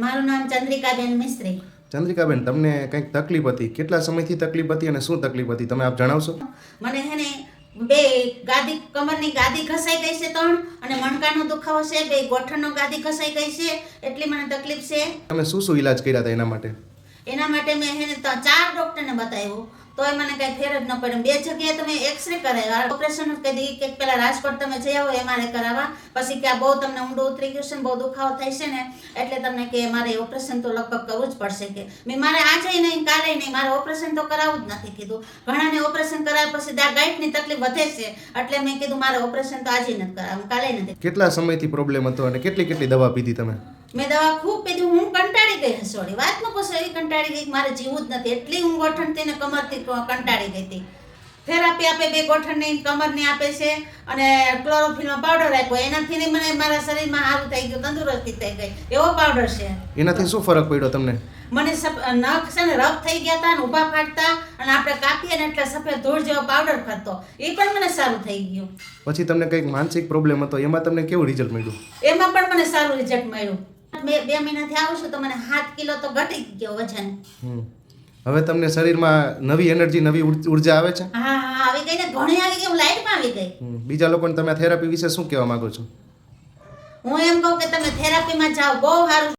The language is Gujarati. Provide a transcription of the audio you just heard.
મારું નામ ચંદ્રિકાબેન મિસ્ત્રી. ચંદ્રિકાબેન, તમને કંઈક તકલીફ હતી, કેટલા સમયથી તકલીફ હતી અને શું તકલીફ હતી તમે આપ જણાવશો? મને હે ને બે ગાદી, કમરની ગાદી ઘસાઈ ગઈ છે 3, અને મણકાનો દુખાવો છે, બે ગોઠણનો ગાદી ઘસાઈ ગઈ છે, એટલી મને તકલીફ છે. તમે શું શું ઈલાજ કર્યા હતા એના માટે? એના માટે મેં હે ને 4 ડૉક્ટરને બતાવ્યું, તોય મને કાંઈ ફેર જ ન પડ્યો. 2 જગ્યાએ તમે એક્સરે કરાવ્યા, ઓપરેશન કહી દીધી કે પહેલાં રાજકોટ તમે જઈ આવો એમઆરઆઈ કરાવવા, પછી કે આ બહુ તમને ઊંડું ઉતરી ગયું છે ને બહુ દુખાવો થાય છે ને એટલે તમને કે મારે ઓપરેશન તો લગભગ કરવું જ પડશે. કે મેં મારે આજે નહીં કાલે નહીં, મારે ઓપરેશન તો કરાવવું જ નથી કીધું. ઘણાને ઓપરેશન કરાવ્યા પછી ગાંઠની તકલીફ વધે છે, એટલે મેં કીધું મારે ઓપરેશન તો આજે નથી કરાવવું, કાલે નથી. કેટલા સમયથી પ્રોબ્લેમ હતો અને કેટલી દવા પીધી તમે? મેં દવા ખૂબ પીધી, હું કંટાળી ગઈ હસોડી, વાત ન પૂછો, એવી કંટાળી ગઈ મારે જીવવું જ નથી, એટલી હું ગોઠણથી ને કમરથી કંટાળી ગઈ હતી. થેરાપી આપે, 2 ગોઠણની કમરની આપે છે, અને ક્લોરોફિલનો પાવડર આપ્યો, એનાથી મને મારા શરીરમાં સારું થઈ ગયું, તંદુરસ્તી થઈ ગઈ, એવો પાવડર છે. એનાથી શું ફરક પડ્યો તમને? મને નખ છે ને રફ થઈ ગયા હતા ને ઊભા ફાટતા, અને આપણે કાપીએ ને એટલે સફેદ ધૂળ જેવો પાવડર ફરતો, એ પણ મને સારું થઈ ગયું. પછી તમને કંઈક માનસિક પ્રોબ્લેમ હતો, એમાં તમને કેવું રિઝલ્ટ મળ્યું? એમાં પણ મને સારું રિઝલ્ટ મળ્યું. 2 મહિનાથી આવું છું તો મને 7 કિલો તો ઘટી ગયો વજન. હવે તમને શરીરમાં નવી એનર્જી, નવી ઉર્જા આવે છે? હા આવી ગઈ ને, ઘણી આવી ગઈ, હું લાઈટમાં આવી ગઈ. બીજા લોકોને તમે થેરાપી વિશે શું કહેવા માંગો છો? હું એમ કહું કે તમે થેરાપીમાં જાઓ, બહુ સારું.